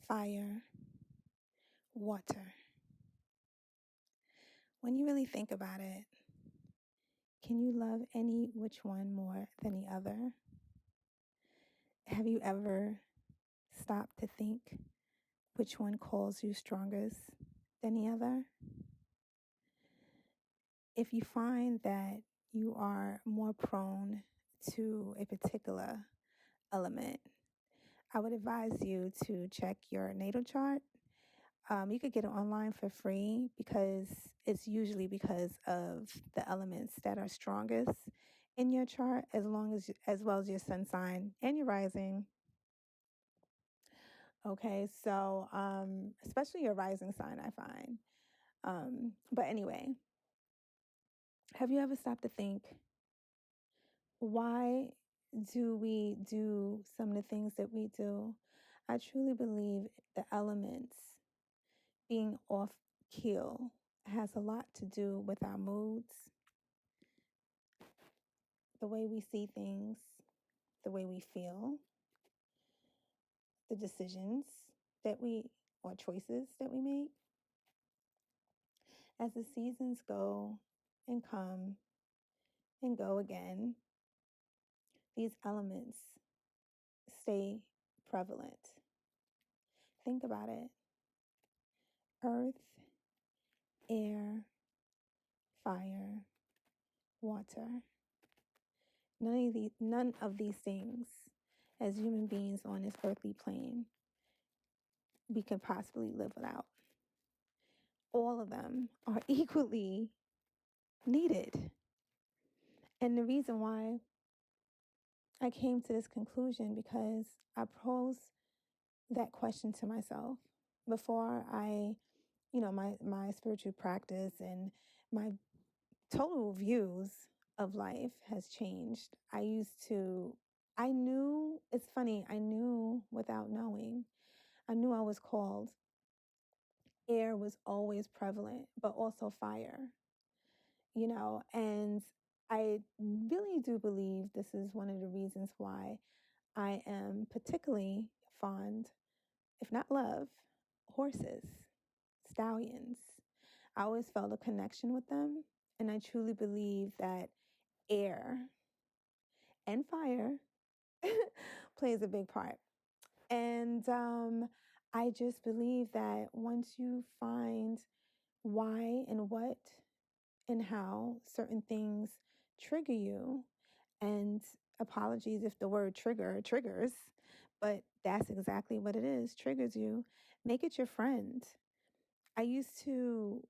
fire, water. When you really think about it, can you love any which one more than the other? Have you ever stopped to think which one calls you strongest than the other? If you find that you are more prone to a particular element, I would advise you to check your natal chart. You could get it online for free because it's usually because of the elements that are strongest in your chart, as well as your sun sign and your rising. Okay, so especially your rising sign, I find. But anyway, have you ever stopped to think, why do we do some of the things that we do? I truly believe the elements being off keel has a lot to do with our moods, the way we see things, the way we feel, the decisions or choices that we make. As the seasons go and come and go again, these elements stay prevalent. Think about it. Earth, air, fire, water. None of these things, as human beings on this earthly plane, we could possibly live without. All of them are equally needed. And the reason why I came to this conclusion, because I posed that question to myself before my spiritual practice and my total views of life has changed. I knew, it's funny, I knew without knowing. I knew I was called. Air was always prevalent, but also fire, and I really do believe this is one of the reasons why I am particularly fond, if not love, horses, stallions. I always felt a connection with them, and I truly believe that air and fire plays a big part. And I just believe that once you find why and what and how certain things trigger you, and apologies if the word triggers, but that's exactly what it is, triggers you, make it your friend. I used to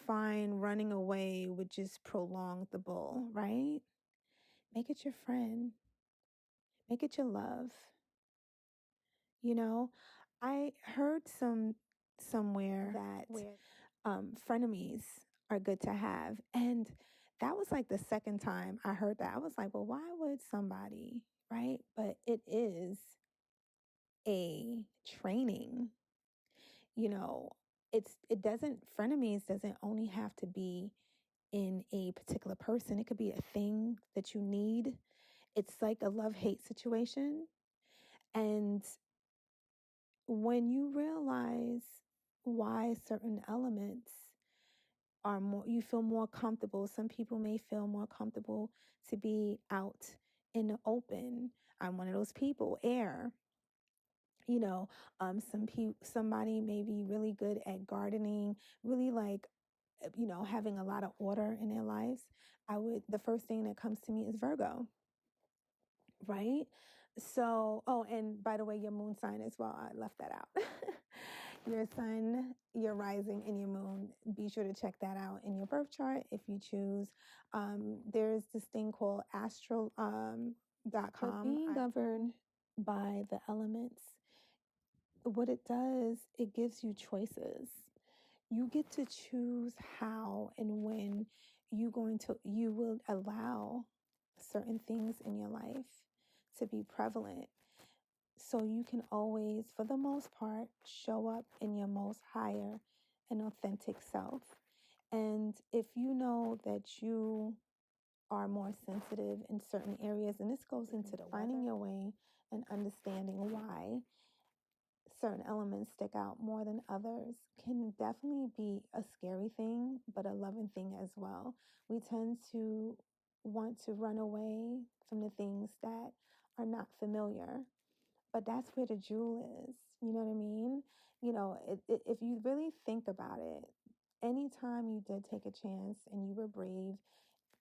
find running away would just prolong the bull, right? Make it your friend. Make it your love. I heard somewhere that frenemies are good to have. And that was like the second time I heard that. I was like, well, why would somebody, right? But it is a training. Frenemies doesn't only have to be in a particular person. It could be a thing that you need. It's like a love-hate situation. And when you realize why certain elements you feel more comfortable. Some people may feel more comfortable to be out in the open. I'm one of those people. Air. Somebody may be really good at gardening, really like, having a lot of order in their lives. The first thing that comes to me is Virgo, right? So, and by the way, your moon sign as well. I left that out. Your sun, your rising, and your moon. Be sure to check that out in your birth chart if you choose. There's this thing called astro.com. Being governed by the elements, what it does, it gives you choices. You get to choose how and when you will allow certain things in your life to be prevalent. So you can always, for the most part, show up in your most higher and authentic self. And if you know that you are more sensitive in certain areas, and this goes into the finding your way and understanding why certain elements stick out more than others can definitely be a scary thing, but a loving thing as well. We tend to want to run away from the things that are not familiar, but that's where the jewel is. You know what I mean? If you really think about it, anytime you did take a chance and you were brave,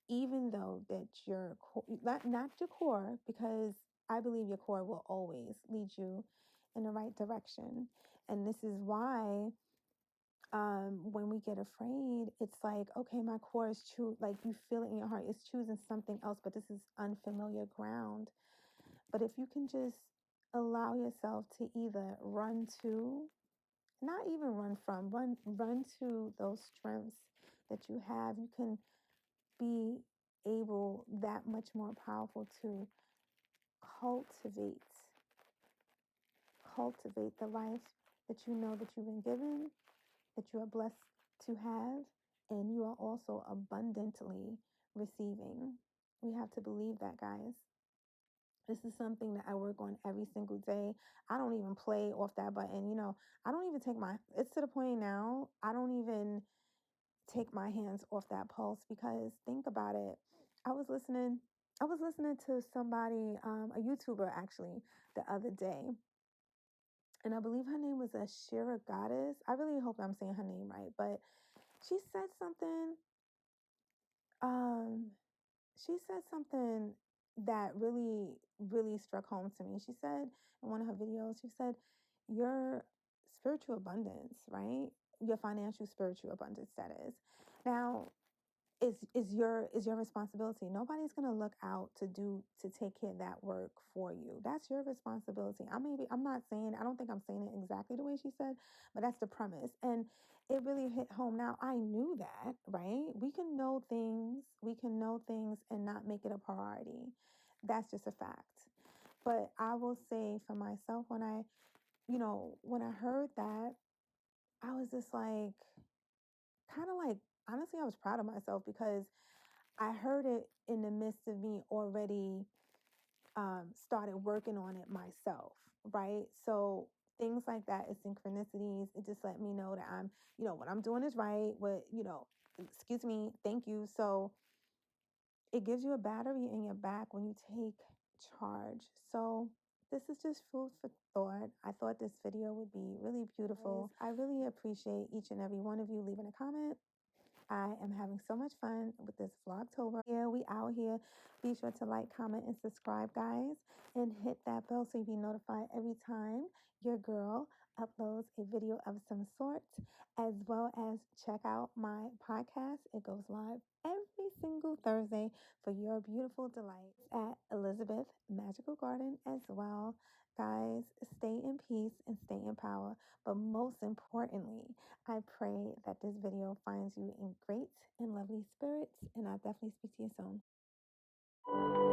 even though that your not your core, because I believe your core will always lead you in the right direction. And this is why when we get afraid, it's like, okay, my core is true. Like you feel it in your heart, it's choosing something else, but this is unfamiliar ground. But if you can just allow yourself to either run to, not even run from, run to those strengths that you have, you can be able that much more powerful to cultivate cultivate the life that you know that you've been given, that you are blessed to have, and you are also abundantly receiving. We have to believe that, guys. This is something that I work on every single day. I don't even play off that button. I don't even take it's to the point now, I don't even take my hands off that pulse, because think about it. I was listening I was listening to somebody, a YouTuber actually, the other day, and I believe her name was a Shira Goddess. I really hope I'm saying her name right, but she said something. Um, she said something that really, really struck home to me. She said in one of her videos, she said, "Your spiritual abundance, right? Your financial spiritual abundance, that is. Now, is your responsibility. Nobody's gonna look out to take care of that work for you. That's your responsibility. I'm not saying, I don't think I'm saying it exactly the way she said, but that's the premise. And it really hit home. Now I knew that, right? We can know things and not make it a priority. That's just a fact. But I will say for myself, when I heard that, I was just like, kind of like, honestly, I was proud of myself, because I heard it in the midst of me already started working on it myself, right? So things like that is synchronicities. It just let me know that what I'm doing is right. Excuse me, thank you. So it gives you a battery in your back when you take charge. So this is just food for thought. I thought this video would be really beautiful. I really appreciate each and every one of you leaving a comment. I am having so much fun with this Vlogtober. Yeah, we out here. Be sure to like, comment, and subscribe, guys. And hit that bell so you be notified every time your girl uploads a video of some sort. As well as check out my podcast. It goes live every single Thursday for your beautiful delights at Elizabeth Magical Garden as well. Guys, stay in peace and stay in power. But most importantly, I pray that this video finds you in great and lovely spirits, and I'll definitely speak to you soon.